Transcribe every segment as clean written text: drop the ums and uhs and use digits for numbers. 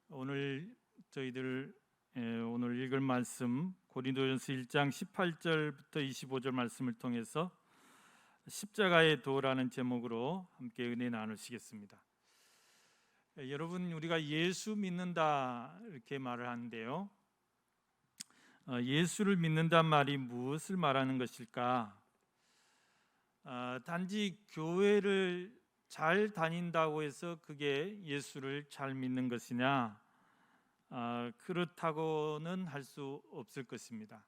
오늘 저희들 오늘 읽을 말씀 고린도전서 1장 18절부터 25절 말씀을 통해서 십자가의 도라는 제목으로 함께 은혜 나누시겠습니다. 여러분, 우리가 예수 믿는다 이렇게 말을 하는데요, 예수를 믿는단 말이 무엇을 말하는 것일까? 단지 교회를 잘 다닌다고 해서 그게 예수를 잘 믿는 것이냐? 그렇다고는 할 수 없을 것입니다.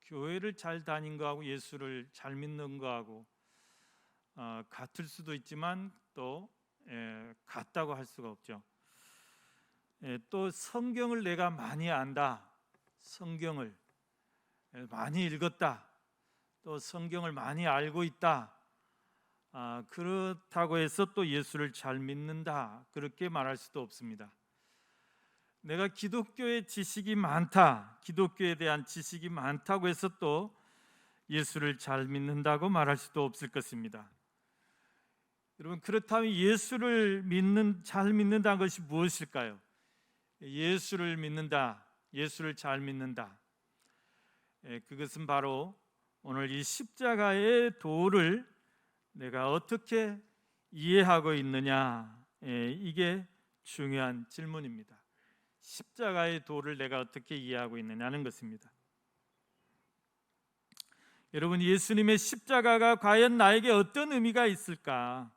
교회를 잘 다닌 거하고 예수를 잘 믿는 거하고 같을 수도 있지만 또 같다고 할 수가 없죠. 또 성경을 내가 많이 안다, 성경을 많이 읽었다, 또 성경을 많이 알고 있다, 그렇다고 해서 또 예수를 잘 믿는다, 그렇게 말할 수도 없습니다. 내가 기독교의 지식이 많다, 기독교에 대한 지식이 많다고 해서 또 예수를 잘 믿는다고 말할 수도 없을 것입니다. 여러분, 그렇다면 예수를 잘 믿는다는 것이 무엇일까요? 예수를 믿는다, 예수를 잘 믿는다, 그것은 바로 오늘 이 십자가의 도를 내가 어떻게 이해하고 있느냐, 이게 중요한 질문입니다. 십자가의 도를 내가 어떻게 이해하고 있느냐는 것입니다. 여러분, 예수님의 십자가가 과연 나에게 어떤 의미가 있을까?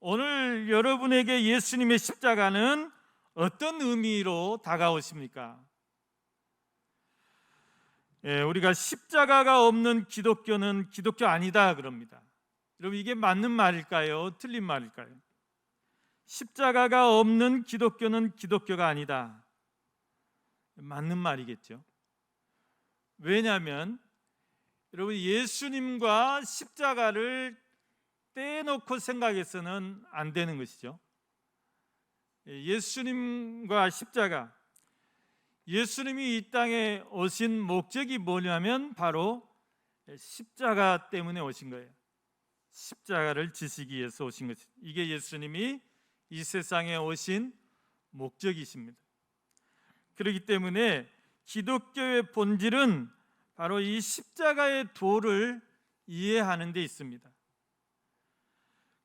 오늘 여러분에게 예수님의 십자가는 어떤 의미로 다가오십니까? 우리가 십자가가 없는 기독교는 기독교 아니다 그럽니다. 여러분, 이게 맞는 말일까요? 틀린 말일까요? 십자가가 없는 기독교는 기독교가 아니다, 맞는 말이겠죠. 왜냐하면 여러분, 예수님과 십자가를 떼놓고 생각해서는 안 되는 것이죠. 예수님과 십자가, 예수님이 이 땅에 오신 목적이 뭐냐면 바로 십자가 때문에 오신 거예요. 십자가를 지시기 위해서 오신 것이, 이게 예수님이 이 세상에 오신 목적이십니다. 그렇기 때문에 기독교의 본질은 바로 이 십자가의 도를 이해하는 데 있습니다.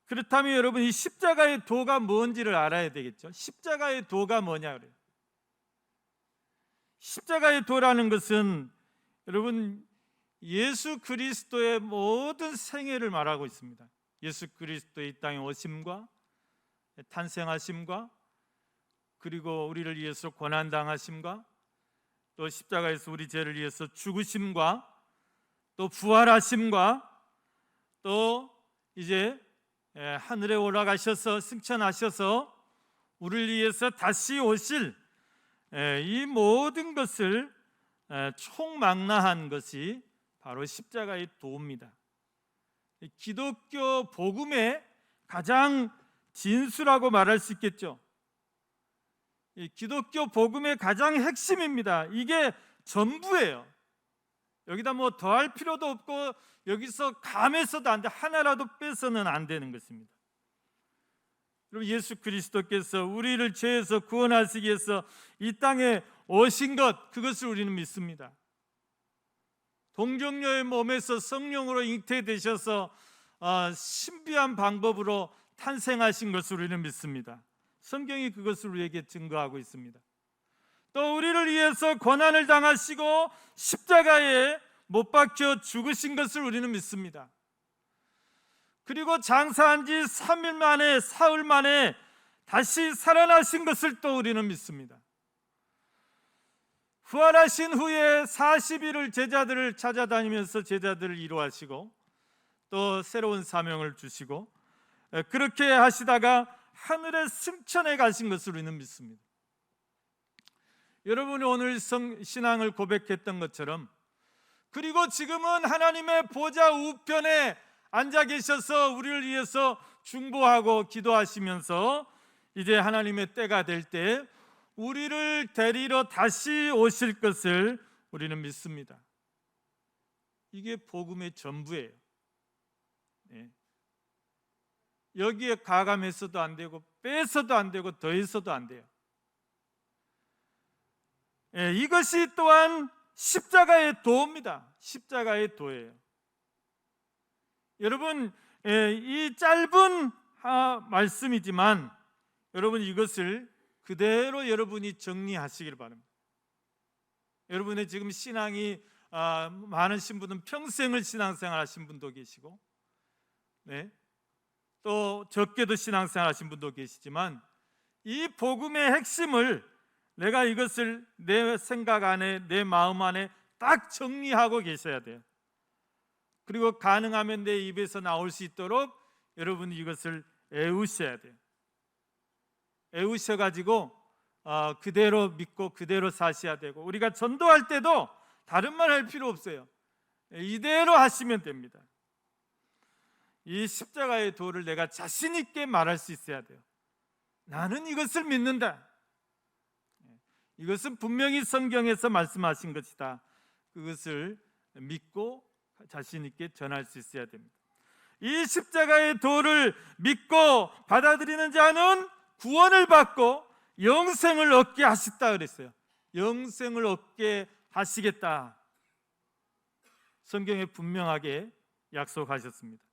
그렇다면 여러분, 이 십자가의 도가 뭔지를 알아야 되겠죠. 십자가의 도가 뭐냐 그래요. 십자가의 도라는 것은 여러분, 예수 그리스도의 모든 생애를 말하고 있습니다. 예수 그리스도의 이 땅에 오심과 탄생하심과, 그리고 우리를 위해서 고난당하심과, 또 십자가에서 우리 죄를 위해서 죽으심과, 또 부활하심과, 또 이제 하늘에 올라가셔서 승천하셔서 우리를 위해서 다시 오실 이 모든 것을 총망라한 것이 바로 십자가의 도입니다. 기독교 복음의 가장 진수라고 말할 수 있겠죠. 기독교 복음의 가장 핵심입니다. 이게 전부예요. 여기다 뭐 더할 필요도 없고 여기서 감해서도 안 돼, 하나라도 빼서는 안 되는 것입니다. 그리고 예수 그리스도께서 우리를 죄에서 구원하시기 위해서 이 땅에 오신 것, 그것을 우리는 믿습니다. 동정녀의 몸에서 성령으로 잉태되셔서 신비한 방법으로 탄생하신 것을 우리는 믿습니다. 성경이 그것을 우리에게 증거하고 있습니다. 또 우리를 위해서 고난을 당하시고 십자가에 못 박혀 죽으신 것을 우리는 믿습니다. 그리고 장사한 지 3일 만에, 사흘 만에 다시 살아나신 것을 또 우리는 믿습니다. 부활하신 후에 40일을 제자들을 찾아다니면서 제자들을 이루하시고 또 새로운 사명을 주시고, 그렇게 하시다가 하늘에 승천해 가신 것을 우리는 믿습니다. 여러분이 오늘 신앙을 고백했던 것처럼, 그리고 지금은 하나님의 보좌 우편에 앉아 계셔서 우리를 위해서 중보하고 기도하시면서 이제 하나님의 때가 될 때 우리를 데리러 다시 오실 것을 우리는 믿습니다. 이게 복음의 전부예요. 여기에 가감해서도 안 되고 빼서도 안 되고 더해서도 안 돼요. 이것이 또한 십자가의 도입니다. 십자가의 도예요. 여러분, 이 짧은 말씀이지만 여러분 이것을 그대로 여러분이 정리하시길 바랍니다. 여러분의 지금 신앙이 많으신 분은 평생을 신앙생활 하신 분도 계시고, 또 적게도 신앙생활 하신 분도 계시지만, 이 복음의 핵심을 내가 이것을 내 생각 안에, 내 마음 안에 딱 정리하고 계셔야 돼요. 그리고 가능하면 내 입에서 나올 수 있도록 여러분이 이것을 애우셔야 돼요. 애우셔가지고 그대로 믿고 그대로 사셔야 되고, 우리가 전도할 때도 다른 말 할 필요 없어요. 이대로 하시면 됩니다. 이 십자가의 도를 내가 자신 있게 말할 수 있어야 돼요. 나는 이것을 믿는다. 이것은 분명히 성경에서 말씀하신 것이다. 그것을 믿고 자신 있게 전할 수 있어야 됩니다. 이 십자가의 도를 믿고 받아들이는 자는 구원을 받고 영생을 얻게 하셨다 그랬어요. 영생을 얻게 하시겠다. 성경에 분명하게 약속하셨습니다.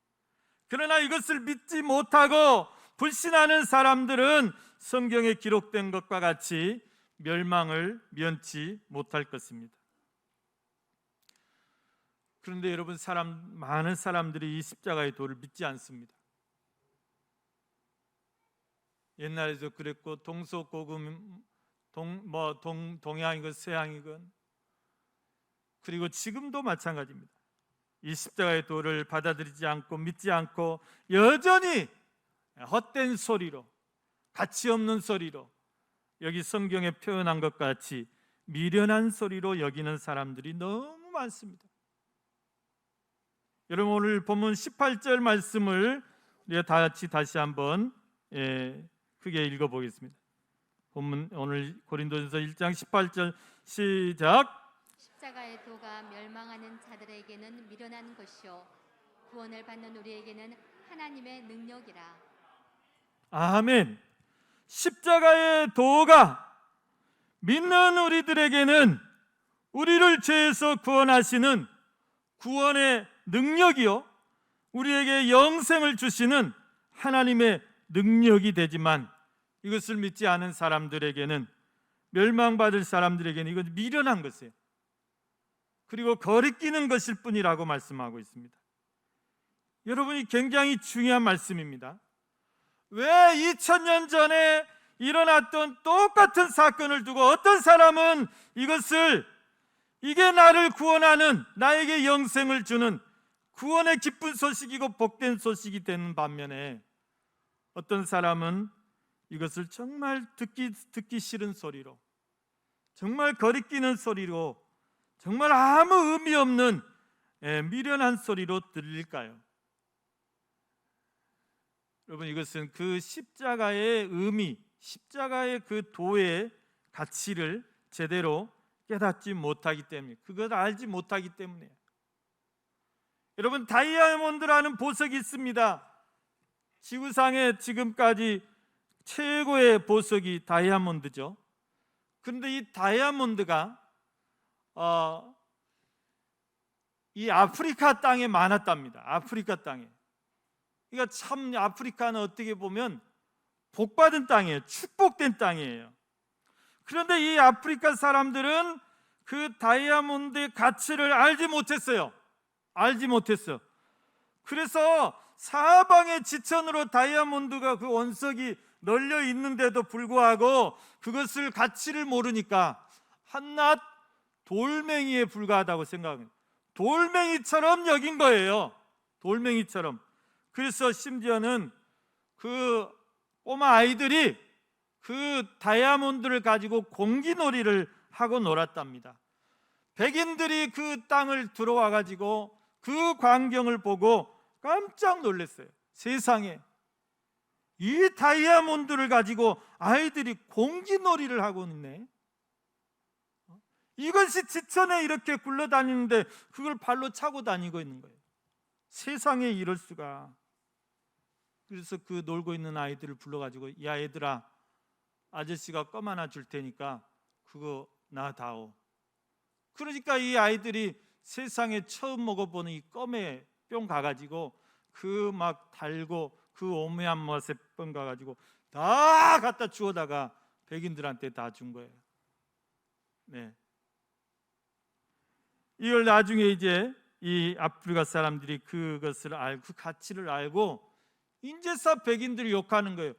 그러나 이것을 믿지 못하고 불신하는 사람들은 성경에 기록된 것과 같이 멸망을 면치 못할 것입니다. 그런데 여러분, 많은 사람들이 이 십자가의 도를 믿지 않습니다. 옛날에도 그랬고, 동서고금, 동양이건 서양이건, 그리고 지금도 마찬가지입니다. 이 십자가의 도를 받아들이지 않고 믿지 않고 여전히 헛된 소리로, 가치 없는 소리로, 여기 성경에 표현한 것 같이 미련한 소리로 여기는 사람들이 너무 많습니다. 여러분, 오늘 본문 18절 말씀을 우리가 다 같이 다시 한번 크게 읽어보겠습니다. 본문 오늘 고린도전서 1장 18절 시작. 십자가의 도가 멸망하는 자들에게는 미련한 것이요 구원을 받는 우리에게는 하나님의 능력이라. 아멘. 십자가의 도가 믿는 우리들에게는 우리를 죄에서 구원하시는 구원의 능력이요, 우리에게 영생을 주시는 하나님의 능력이 되지만, 이것을 믿지 않은 사람들에게는, 멸망받을 사람들에게는 이건 미련한 것이에요. 그리고 거리끼는 것일 뿐이라고 말씀하고 있습니다. 여러분이 굉장히 중요한 말씀입니다. 왜 2000년 전에 일어났던 똑같은 사건을 두고 어떤 사람은 이게 나를 구원하는, 나에게 영생을 주는 구원의 기쁜 소식이고 복된 소식이 되는 반면에, 어떤 사람은 이것을 정말 듣기 싫은 소리로, 정말 거리끼는 소리로, 정말 아무 의미 없는 미련한 소리로 들릴까요? 여러분, 이것은 그 십자가의 의미, 십자가의 그 도의 가치를 제대로 깨닫지 못하기 때문에, 그걸 알지 못하기 때문에. 여러분, 다이아몬드라는 보석이 있습니다. 지구상에 지금까지 최고의 보석이 다이아몬드죠. 그런데 이 다이아몬드가 이 아프리카 땅에 많았답니다. 아프리카 땅에. 그러니까 참 아프리카는 어떻게 보면 복받은 땅이에요. 축복된 땅이에요. 그런데 이 아프리카 사람들은 그 다이아몬드의 가치를 알지 못했어요. 그래서 사방에 지천으로 다이아몬드가 그 원석이 널려 있는데도 불구하고 그것을 가치를 모르니까 한낱 돌멩이에 불과하다고 생각합니다. 돌멩이처럼 여긴 거예요. 돌멩이처럼. 그래서 심지어는 그 꼬마 아이들이 그 다이아몬드를 가지고 공기놀이를 하고 놀았답니다. 백인들이 그 땅을 들어와 가지고 그 광경을 보고 깜짝 놀랐어요. 세상에, 이 다이아몬드를 가지고 아이들이 공기놀이를 하고 있네. 이것이 지천에 이렇게 굴러다니는데 그걸 발로 차고 다니고 있는 거예요. 세상에, 이럴 수가. 그래서 그 놀고 있는 아이들을 불러가지고, 야 얘들아, 아저씨가 껌 하나 줄 테니까 그거 나다오. 그러니까 이 아이들이 세상에 처음 먹어보는 이 껌에 뿅 가가지고 그 막 달고 그 오묘한 맛에 뿅 가가지고 다 갖다 주워다가 백인들한테 다 준 거예요. 네. 이걸 나중에 이제 이 아프리카 사람들이 그것을 알고 그 가치를 알고 인제서 백인들이 욕하는 거예요.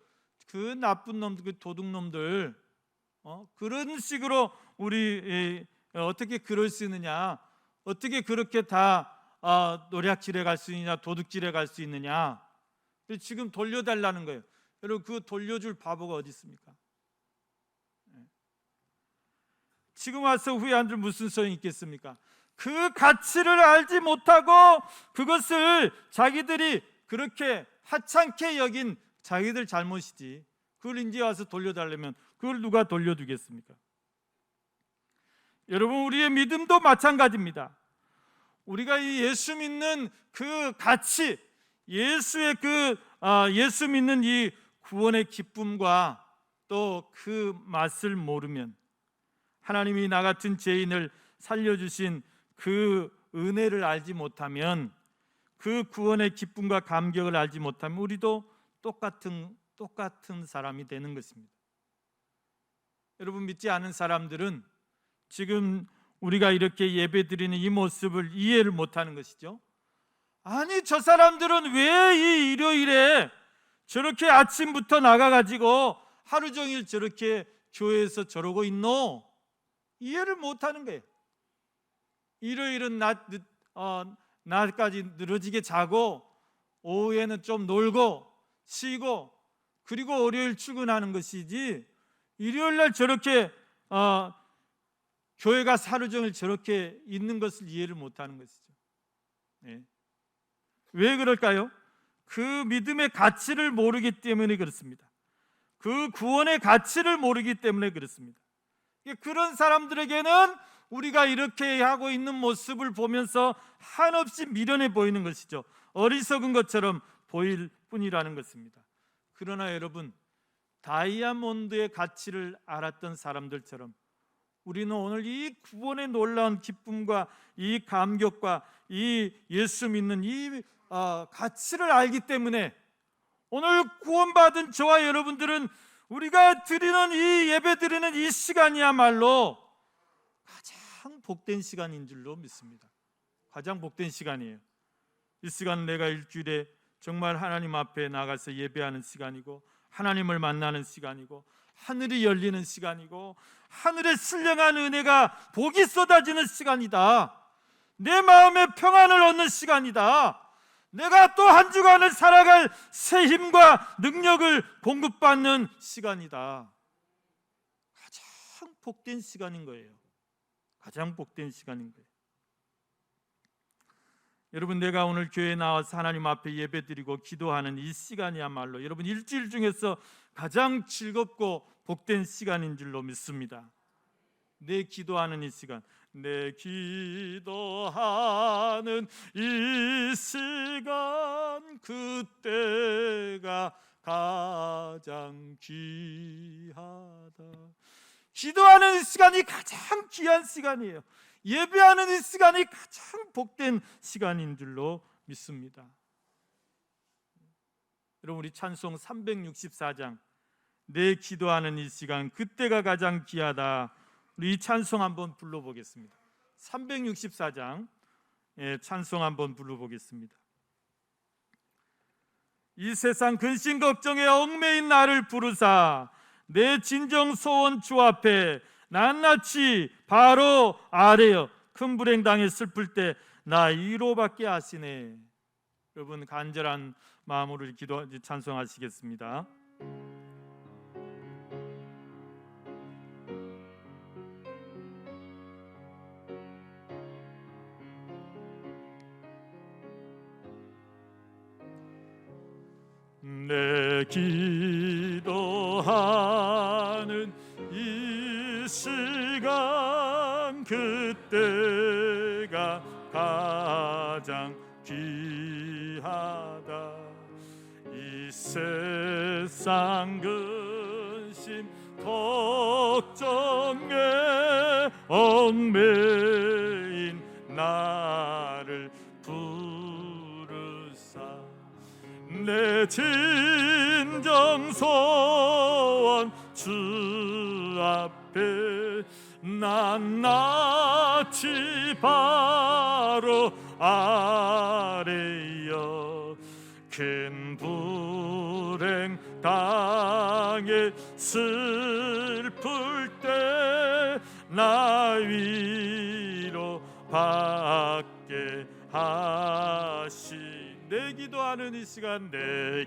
그 나쁜 놈들, 그 도둑놈들, 그런 식으로 우리 어떻게 그럴 수 있느냐? 어떻게 그렇게 다 노략질해 갈 수 있느냐? 도둑질해 갈 수 있느냐? 지금 돌려달라는 거예요. 여러분, 그 돌려줄 바보가 어디 있습니까? 지금 와서 후회한들 무슨 소용이 있겠습니까? 그 가치를 알지 못하고 그것을 자기들이 그렇게 하찮게 여긴 자기들 잘못이지, 그걸 이제 와서 돌려달라면 그걸 누가 돌려주겠습니까? 여러분, 우리의 믿음도 마찬가지입니다. 우리가 이 예수 믿는 그 가치, 예수의 예수 믿는 이 구원의 기쁨과 또 그 맛을 모르면, 하나님이 나 같은 죄인을 살려주신 그 은혜를 알지 못하면, 그 구원의 기쁨과 감격을 알지 못하면 우리도 똑같은 사람이 되는 것입니다. 여러분, 믿지 않은 사람들은 지금 우리가 이렇게 예배드리는 이 모습을 이해를 못하는 것이죠. 아니, 저 사람들은 왜 이 일요일에 저렇게 아침부터 나가가지고 하루 종일 저렇게 교회에서 저러고 있노? 이해를 못하는 거예요. 일요일은 낮까지 늘어지게 자고 오후에는 좀 놀고 쉬고 그리고 월요일 출근하는 것이지, 일요일날 저렇게 교회가 하루 종일 저렇게 있는 것을 이해를 못하는 것이죠. 네. 왜 그럴까요? 그 믿음의 가치를 모르기 때문에 그렇습니다. 그 구원의 가치를 모르기 때문에 그렇습니다. 그런 사람들에게는 우리가 이렇게 하고 있는 모습을 보면서 한없이 미련해 보이는 것이죠. 어리석은 것처럼 보일 뿐이라는 것입니다. 그러나 여러분, 다이아몬드의 가치를 알았던 사람들처럼 우리는 오늘 이 구원의 놀라운 기쁨과 이 감격과 이 예수 믿는 이 가치를 알기 때문에 오늘 구원받은 저와 여러분들은 우리가 드리는 이 예배 드리는 이 시간이야말로 가장 복된 시간인 줄로 믿습니다. 가장 복된 시간이에요. 이 시간 내가 일주일에 정말 하나님 앞에 나가서 예배하는 시간이고, 하나님을 만나는 시간이고, 하늘이 열리는 시간이고, 하늘의 신령한 은혜가 복이 쏟아지는 시간이다. 내 마음에 평안을 얻는 시간이다. 내가 또 한 주간을 살아갈 새 힘과 능력을 공급받는 시간이다. 가장 복된 시간인 거예요. 가장 복된 시간인 거예요. 여러분, 내가 오늘 교회에 나와서 하나님 앞에 예배드리고 기도하는 이 시간이야말로 여러분 일주일 중에서 가장 즐겁고 복된 시간인 줄로 믿습니다. 내 기도하는 이 시간, 내 기도하는 이 시간, 그때가 가장 귀하다. 기도하는 이 시간이 가장 귀한 시간이에요. 예배하는 이 시간이 가장 복된 시간인 줄로 믿습니다. 여러분, 우리 찬송 364장, 내 기도하는 이 시간, 그때가 가장 귀하다. 우리 이 찬송 한번 불러보겠습니다. 364장 찬송 한번 불러보겠습니다. 이 세상 근심 걱정에 얽매인 나를 부르사 내 진정 소원 주 앞에 낱낱이 바로 아래여 큰 불행 당해 슬플 때 나 위로받게 하시네. 여러분, 간절한 마음으로 기도 찬송하시겠습니다. 내 기도하는 이 시간, 그때가 가장 귀하다. 이 세상 근심 걱정에 얽매인 나를 부르사 내 진정소원 주 앞에 낱낱이 바로 아래여 큰 불행 당해 슬플 때 나 위로 받게 하시 내 기도하는 이 시간 내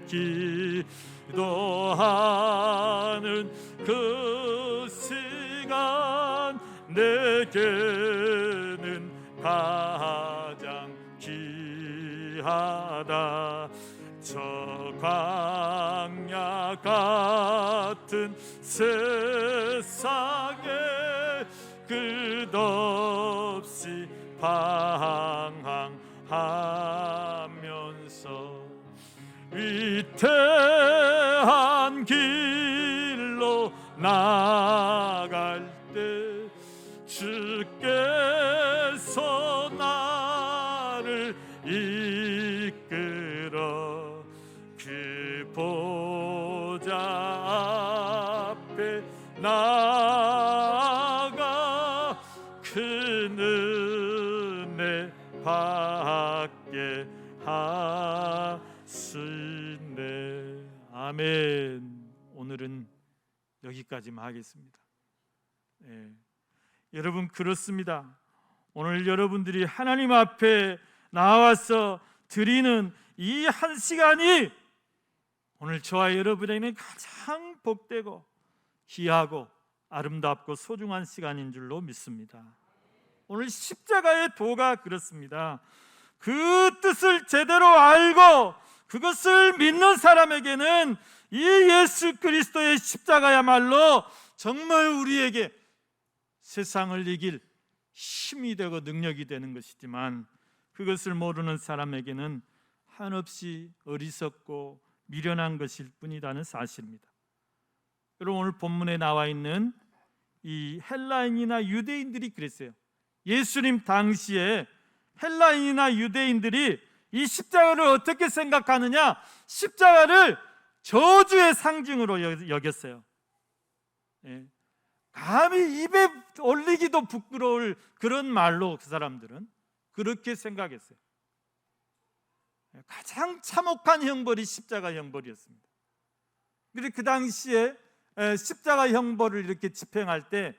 기도하는 그 시간 내게는 가장 귀하다 저 광야 같은 세상에 끝없이 방황하면서 위태한 길로 나갈 때 주께서 나를 이끌어 그 보좌 앞에 나아가 큰 은혜 받게 하시네. 아멘. 오늘은 여기까지만 하겠습니다. 여러분 그렇습니다. 오늘 여러분들이 하나님 앞에 나와서 드리는 이 한 시간이 오늘 저와 여러분에게는 가장 복되고 귀하고 아름답고 소중한 시간인 줄로 믿습니다. 오늘 십자가의 도가 그렇습니다. 그 뜻을 제대로 알고 그것을 믿는 사람에게는 이 예수 그리스도의 십자가야말로 정말 우리에게 세상을 이길 힘이 되고 능력이 되는 것이지만 그것을 모르는 사람에게는 한없이 어리석고 미련한 것일 뿐이라는 사실입니다. 여러분 오늘 본문에 나와 있는 이 헬라인이나 유대인들이 그랬어요. 예수님 당시에 헬라인이나 유대인들이 이 십자가를 어떻게 생각하느냐? 십자가를 저주의 상징으로 여겼어요. 감히 입에 올리기도 부끄러울 그런 말로 그 사람들은 그렇게 생각했어요. 가장 참혹한 형벌이 십자가 형벌이었습니다. 그런데 그 당시에 십자가 형벌을 이렇게 집행할 때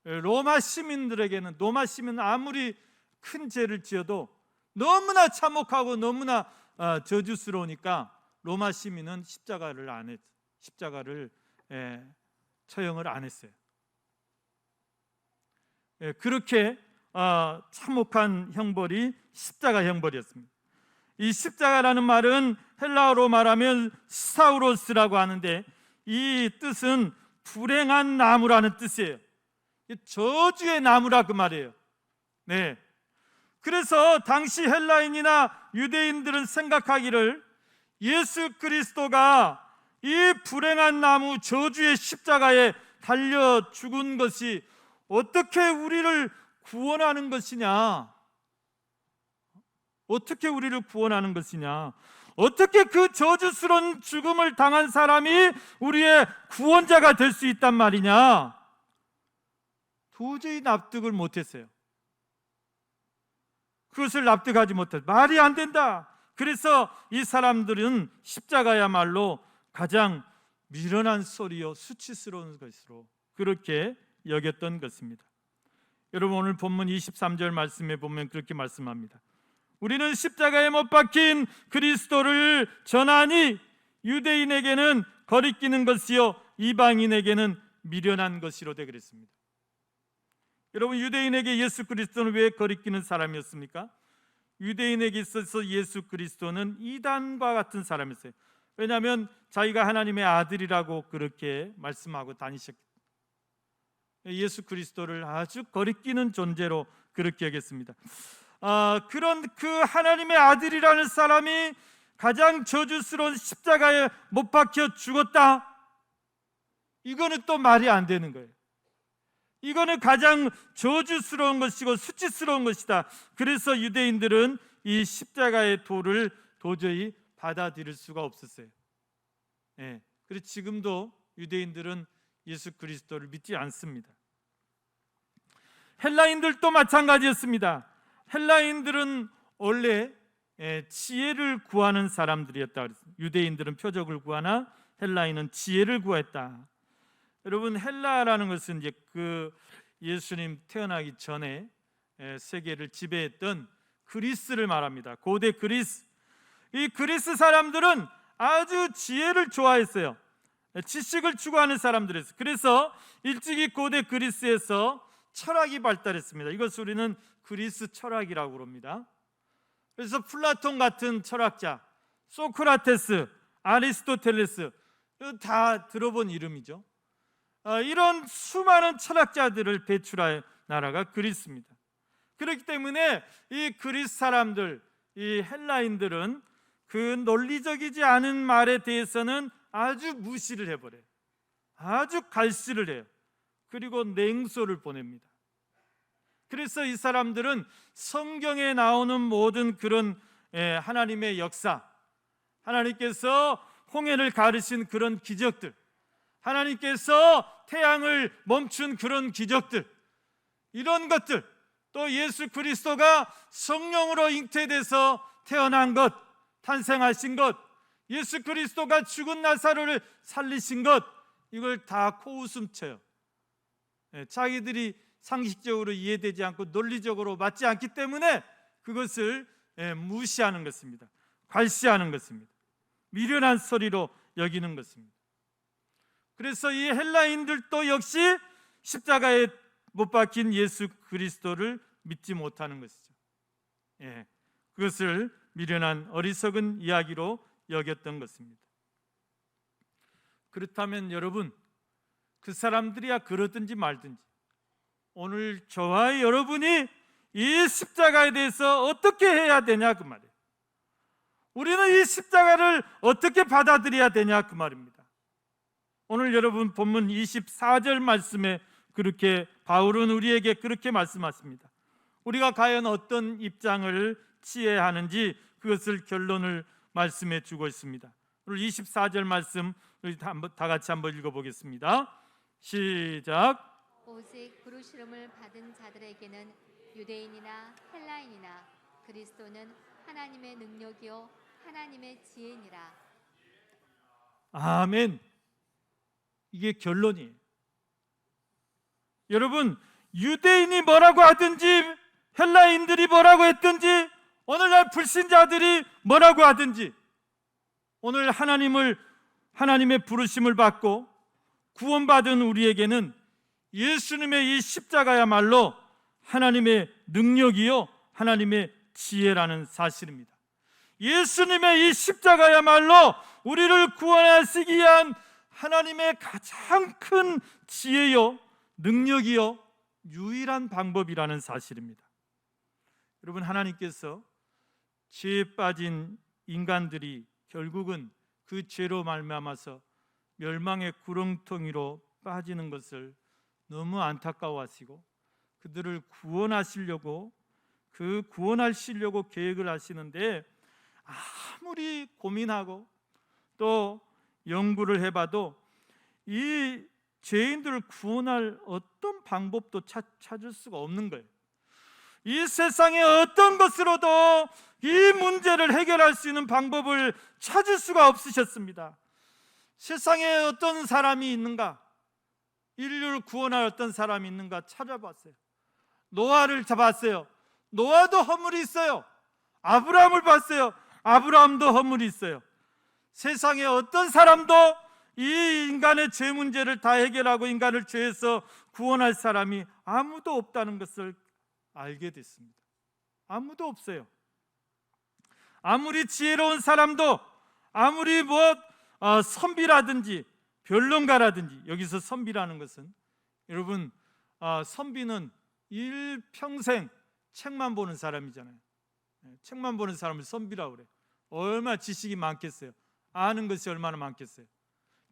로마 시민들에게는 로마 시민은 아무리 큰 죄를 지어도 너무나 참혹하고 너무나 저주스러우니까 로마 시민은 십자가를 처형을 안 했어요. 그렇게 참혹한 형벌이 십자가 형벌이었습니다. 이 십자가라는 말은 헬라어로 말하면 스타우로스라고 하는데 이 뜻은 불행한 나무라는 뜻이에요. 저주의 나무라 그 말이에요. 네. 그래서 당시 헬라인이나 유대인들은 생각하기를 예수 그리스도가 이 불행한 나무 저주의 십자가에 달려 죽은 것이 어떻게 우리를 구원하는 것이냐? 어떻게 우리를 구원하는 것이냐? 어떻게 그 저주스러운 죽음을 당한 사람이 우리의 구원자가 될 수 있단 말이냐? 도저히 납득을 못했어요. 그것을 납득하지 못해 말이 안 된다. 그래서 이 사람들은 십자가야말로 가장 미련한 소리요 수치스러운 것으로 그렇게 여겼던 것입니다. 여러분 오늘 본문 23절 말씀에 보면 그렇게 말씀합니다. 우리는 십자가에 못 박힌 그리스도를 전하니 유대인에게는 거리끼는 것이요 이방인에게는 미련한 것이로되 그랬습니다. 여러분 유대인에게 예수 그리스도는 왜 거리끼는 사람이었습니까? 유대인에게 있어서 예수 그리스도는 이단과 같은 사람이었어요. 왜냐하면 자기가 하나님의 아들이라고 그렇게 말씀하고 다니셨기 때문에 예수 그리스도를 아주 거리끼는 존재로 그렇게 여겼습니다. 그런 그 하나님의 아들이라는 사람이 가장 저주스러운 십자가에 못 박혀 죽었다. 이거는 또 말이 안 되는 거예요. 이거는 가장 저주스러운 것이고 수치스러운 것이다. 그래서 유대인들은 이 십자가의 도를 도저히 받아들일 수가 없었어요. 그리고 지금도 유대인들은 예수 그리스도를 믿지 않습니다. 헬라인들도 마찬가지였습니다. 헬라인들은 원래 지혜를 구하는 사람들이었다. 유대인들은 표적을 구하나 헬라인은 지혜를 구했다. 여러분, 헬라라는 것은 이제 그 예수님 태어나기 전에 세계를 지배했던 그리스를 말합니다. 고대 그리스. 이 그리스 사람들은 아주 지혜를 좋아했어요. 지식을 추구하는 사람들이었어요. 그래서 일찍이 고대 그리스에서 철학이 발달했습니다. 이것을 우리는 그리스 철학이라고 그럽니다. 그래서 플라톤 같은 철학자, 소크라테스, 아리스토텔레스, 다 들어본 이름이죠. 이런 수많은 철학자들을 배출할 나라가 그리스입니다. 그렇기 때문에 이 그리스 사람들, 이 헬라인들은 그 논리적이지 않은 말에 대해서는 아주 무시를 해버려요. 아주 갈시를 해요. 그리고 냉소를 보냅니다. 그래서 이 사람들은 성경에 나오는 모든 그런 하나님의 역사, 하나님께서 홍해를 가르신 그런 기적들, 하나님께서 태양을 멈춘 그런 기적들, 이런 것들, 또 예수 그리스도가 성령으로 잉태돼서 태어난 것, 탄생하신 것, 예수 그리스도가 죽은 나사로를 살리신 것, 이걸 다 코웃음 쳐요. 자기들이 상식적으로 이해되지 않고 논리적으로 맞지 않기 때문에 그것을 무시하는 것입니다. 괄시하는 것입니다. 미련한 소리로 여기는 것입니다. 그래서 이 헬라인들도 역시 십자가에 못 박힌 예수 그리스도를 믿지 못하는 것이죠. 그것을 미련한 어리석은 이야기로 여겼던 것입니다. 그렇다면 여러분, 그 사람들이야 그러든지 말든지 오늘 저와 여러분이 이 십자가에 대해서 어떻게 해야 되냐 그 말이에요. 우리는 이 십자가를 어떻게 받아들여야 되냐 그 말입니다. 오늘 여러분 본문 24절 말씀에 그렇게 바울은 우리에게 그렇게 말씀하십니다. 우리가 과연 어떤 입장을 취해야 하는지 그것을 결론을 말씀해 주고 있습니다. 오늘 24절 말씀 우리 다 같이 한번 읽어보겠습니다. 시작. 오직 부르심을 받은 자들에게는 유대인이나 헬라인이나 그리스도는 하나님의 능력이요 하나님의 지혜니라. 아멘. 이게 결론이에요. 여러분, 유대인이 뭐라고 하든지 헬라인들이 뭐라고 했든지 오늘날 불신자들이 뭐라고 하든지 오늘 하나님의 부르심을 받고 구원받은 우리에게는 예수님의 이 십자가야말로 하나님의 능력이요 하나님의 지혜라는 사실입니다. 예수님의 이 십자가야말로 우리를 구원하시기 위한 하나님의 가장 큰 지혜요 능력이요 유일한 방법이라는 사실입니다. 여러분, 하나님께서 죄에 빠진 인간들이 결국은 그 죄로 말미암아서 멸망의 구렁텅이로 빠지는 것을 너무 안타까워하시고 그들을 구원하시려고 계획을 하시는데 아무리 고민하고 또 연구를 해봐도 이 죄인들을 구원할 어떤 방법도 찾을 수가 없는 거예요. 이 세상의 어떤 것으로도 이 문제를 해결할 수 있는 방법을 찾을 수가 없으셨습니다. 세상에 어떤 사람이 있는가? 인류를 구원할 어떤 사람이 있는가 찾아봤어요. 노아를 잡았어요. 노아도 허물이 있어요. 아브라함을 봤어요. 아브라함도 허물이 있어요. 세상에 어떤 사람도 이 인간의 죄 문제를 다 해결하고 인간을 죄에서 구원할 사람이 아무도 없다는 것을 알게 됐습니다. 아무도 없어요. 아무리 지혜로운 사람도 아무리 선비라든지 변론가라든지, 여기서 선비라는 것은 여러분 선비는 일평생 책만 보는 사람이잖아요. 책만 보는 사람을 선비라고 그래요. 얼마나 지식이 많겠어요. 아는 것이 얼마나 많겠어요.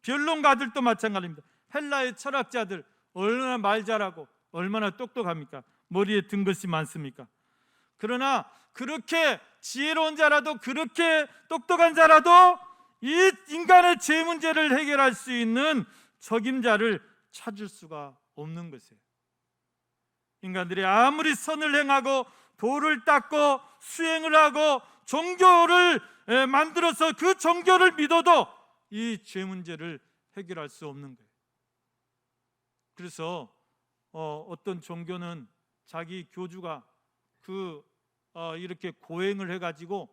변론가들도 마찬가지입니다. 헬라의 철학자들 얼마나 말 잘하고 얼마나 똑똑합니까? 머리에 든 것이 많습니까? 그러나 그렇게 지혜로운 자라도, 그렇게 똑똑한 자라도 이 인간의 죄 문제를 해결할 수 있는 적임자를 찾을 수가 없는 것이에요. 인간들이 아무리 선을 행하고 도를 닦고 수행을 하고 종교를 만들어서 그 종교를 믿어도 이 죄 문제를 해결할 수 없는 거예요. 그래서 어떤 종교는 자기 교주가 이렇게 고행을 해가지고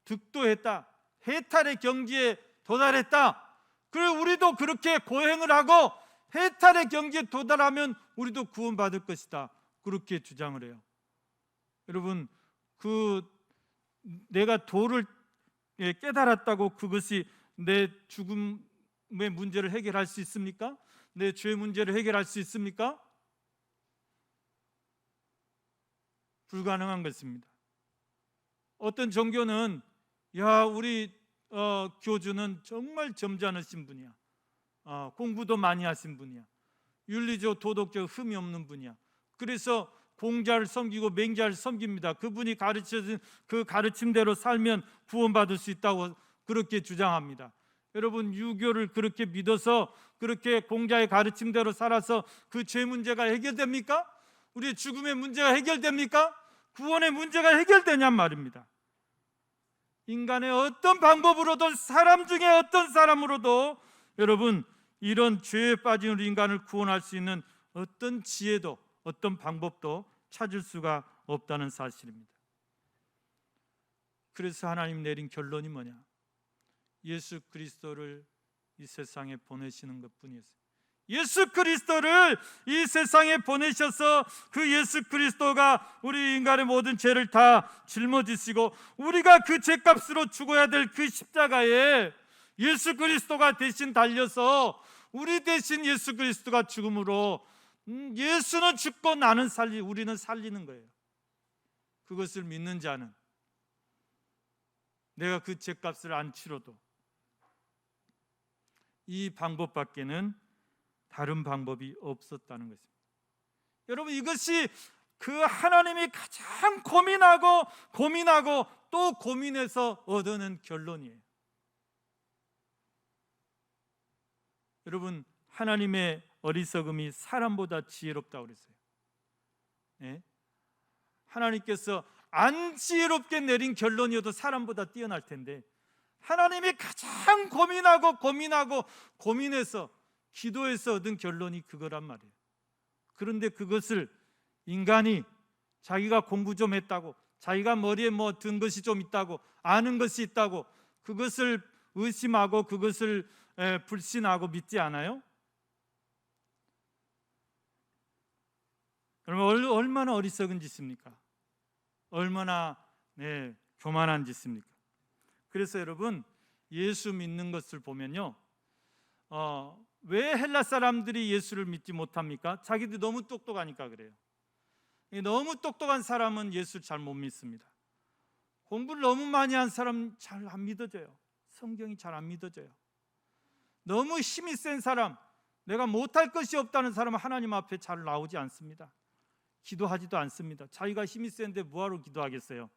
득도했다, 해탈의 경지에 도달했다. 그래, 우리도 그렇게 고행을 하고 해탈의 경지에 도달하면 우리도 구원받을 것이다, 그렇게 주장을 해요. 여러분, 내가 도를 깨달았다고 그것이 내 죽음의 문제를 해결할 수 있습니까? 내 죄 문제를 해결할 수 있습니까? 불가능한 것입니다. 어떤 종교는 우리 교주는 정말 점잖으신 분이야, 공부도 많이 하신 분이야, 윤리적 도덕적 흠이 없는 분이야, 그래서 공자를 섬기고 맹자를 섬깁니다. 그분이 가르쳐준 그 가르침대로 살면 구원받을 수 있다고 그렇게 주장합니다. 여러분, 유교를 그렇게 믿어서 그렇게 공자의 가르침대로 살아서 그 죄 문제가 해결됩니까? 우리의 죽음의 문제가 해결됩니까? 구원의 문제가 해결되냔 말입니다. 인간의 어떤 방법으로도, 사람 중에 어떤 사람으로도 여러분, 이런 죄에 빠진 우리 인간을 구원할 수 있는 어떤 지혜도, 어떤 방법도 찾을 수가 없다는 사실입니다. 그래서 하나님 내린 결론이 뭐냐? 예수 그리스도를 이 세상에 보내시는 것뿐이었어요. 예수 그리스도를 이 세상에 보내셔서 그 예수 그리스도가 우리 인간의 모든 죄를 다 짊어지시고 우리가 그 죄값으로 죽어야 될 그 십자가에 예수 그리스도가 대신 달려서 우리 대신 예수 그리스도가 죽음으로 예수는 죽고 나는 우리는 살리는 거예요. 그것을 믿는 자는 내가 그 죄값을 안 치러도 이 방법밖에는 다른 방법이 없었다는 것입니다. 여러분, 이것이 그 하나님이 가장 고민하고 또 고민해서 얻어낸 결론이에요. 여러분, 하나님의 어리석음이 사람보다 지혜롭다고 그랬어요. 네? 하나님께서 안 지혜롭게 내린 결론이어도 사람보다 뛰어날 텐데 하나님이 가장 고민해서 기도해서 얻은 결론이 그거란 말이에요. 그런데 그것을 인간이 자기가 공부 좀 했다고, 자기가 머리에 든 것이 좀 있다고, 아는 것이 있다고 그것을 의심하고 그것을 불신하고 믿지 않아요? 그러면 얼마나 어리석은 짓입니까? 얼마나 교만한 짓입니까? 그래서 여러분, 예수 믿는 것을 보면요, 왜 헬라 사람들이 예수를 믿지 못합니까? 자기들이 너무 똑똑하니까 그래요. 너무 똑똑한 사람은 예수를 잘 못 믿습니다. 공부를 너무 많이 한 사람 잘 안 믿어져요. 성경이 잘 안 믿어져요. 너무 힘이 센 사람, 내가 못할 것이 없다는 사람은 하나님 앞에 잘 나오지 않습니다. 기도하지도 않습니다. 자기가 힘이 센데 뭐하러 기도하겠어요?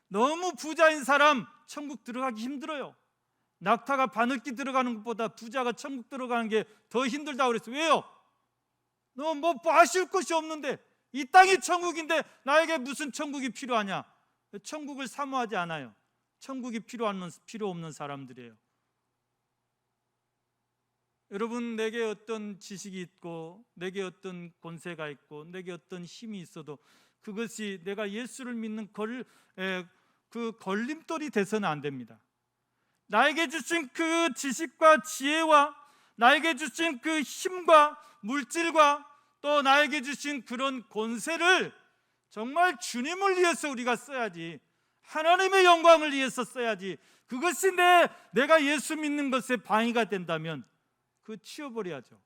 너무 부자인 사람 천국 들어가기 힘들어요. 낙타가 바늘기 들어가는 것보다 부자가 천국 들어가는 게 더 힘들다고 그랬어요. 왜요? 너 아쉬울 것이 없는데, 이 땅이 천국인데 나에게 무슨 천국이 필요하냐? 천국을 사모하지 않아요. 천국이 필요 없는 사람들이에요. 여러분, 내게 어떤 지식이 있고 내게 어떤 권세가 있고 내게 어떤 힘이 있어도 그것이 내가 예수를 믿는 그 걸림돌이 돼서는 안 됩니다. 나에게 주신 그 지식과 지혜와 나에게 주신 그 힘과 물질과 또 나에게 주신 그런 권세를 정말 주님을 위해서 우리가 써야지, 하나님의 영광을 위해서 써야지. 그것이 내가 예수 믿는 것에 방해가 된다면 그거 치워버려야죠.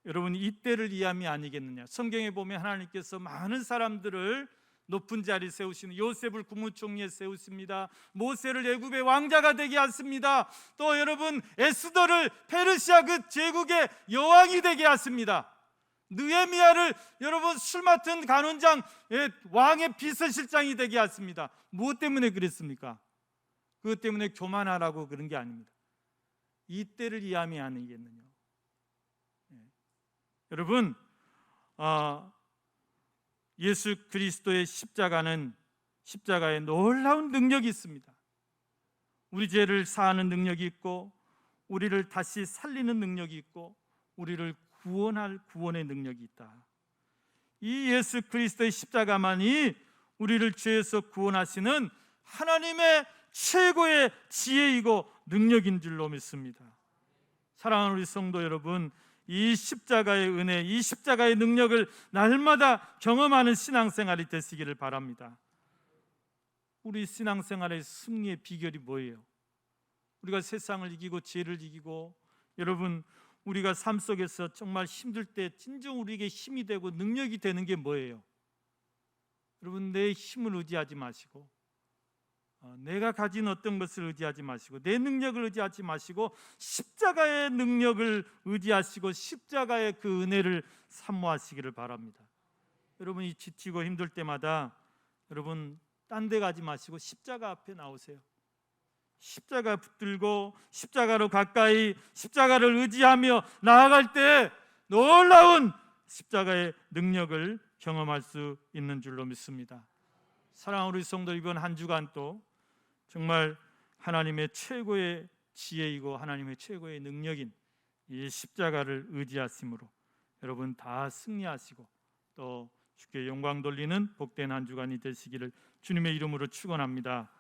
여러분, 이때를 이함이 아니겠느냐? 성경에 보면 하나님께서 많은 사람들을 높은 자리 세우시는 요셉을 국무총리에 세우십니다. 모세를 애굽의 왕자가 되게 하십니다. 또 여러분 에스더를 페르시아 그 제국의 여왕이 되게 하십니다. 느헤미야를 여러분 술 맡은 간원장 왕의 비서실장이 되게 하십니다. 무엇 때문에 그랬습니까? 그것 때문에 교만하라고 그런 게 아닙니다. 이 때를 이해함이 아니겠느냐. 여러분 예수 그리스도의 십자가에 놀라운 능력이 있습니다. 우리 죄를 사하는 능력이 있고 우리를 다시 살리는 능력이 있고 우리를 구원할 구원의 능력이 있다. 이 예수 그리스도의 십자가만이 우리를 죄에서 구원하시는 하나님의 최고의 지혜이고 능력인 줄로 믿습니다. 사랑하는 우리 성도 여러분, 이 십자가의 은혜, 이 십자가의 능력을 날마다 경험하는 신앙생활이 되시기를 바랍니다. 우리 신앙생활의 승리의 비결이 뭐예요? 우리가 세상을 이기고 죄를 이기고 여러분 우리가 삶 속에서 정말 힘들 때 진정 우리에게 힘이 되고 능력이 되는 게 뭐예요? 여러분 내 힘을 의지하지 마시고 내가 가진 어떤 것을 의지하지 마시고 내 능력을 의지하지 마시고 십자가의 능력을 의지하시고 십자가의 그 은혜를 사모하시기를 바랍니다. 여러분이 지치고 힘들 때마다 여러분 딴 데 가지 마시고 십자가 앞에 나오세요. 십자가 붙들고 십자가로 가까이 십자가를 의지하며 나아갈 때 놀라운 십자가의 능력을 경험할 수 있는 줄로 믿습니다. 사랑하는 우리 성도, 이번 한 주간 또 정말 하나님의 최고의 지혜이고 하나님의 최고의 능력인 이 십자가를 의지하심으로 여러분 다 승리하시고 또 주께 영광 돌리는 복된 한 주간이 되시기를 주님의 이름으로 축원합니다.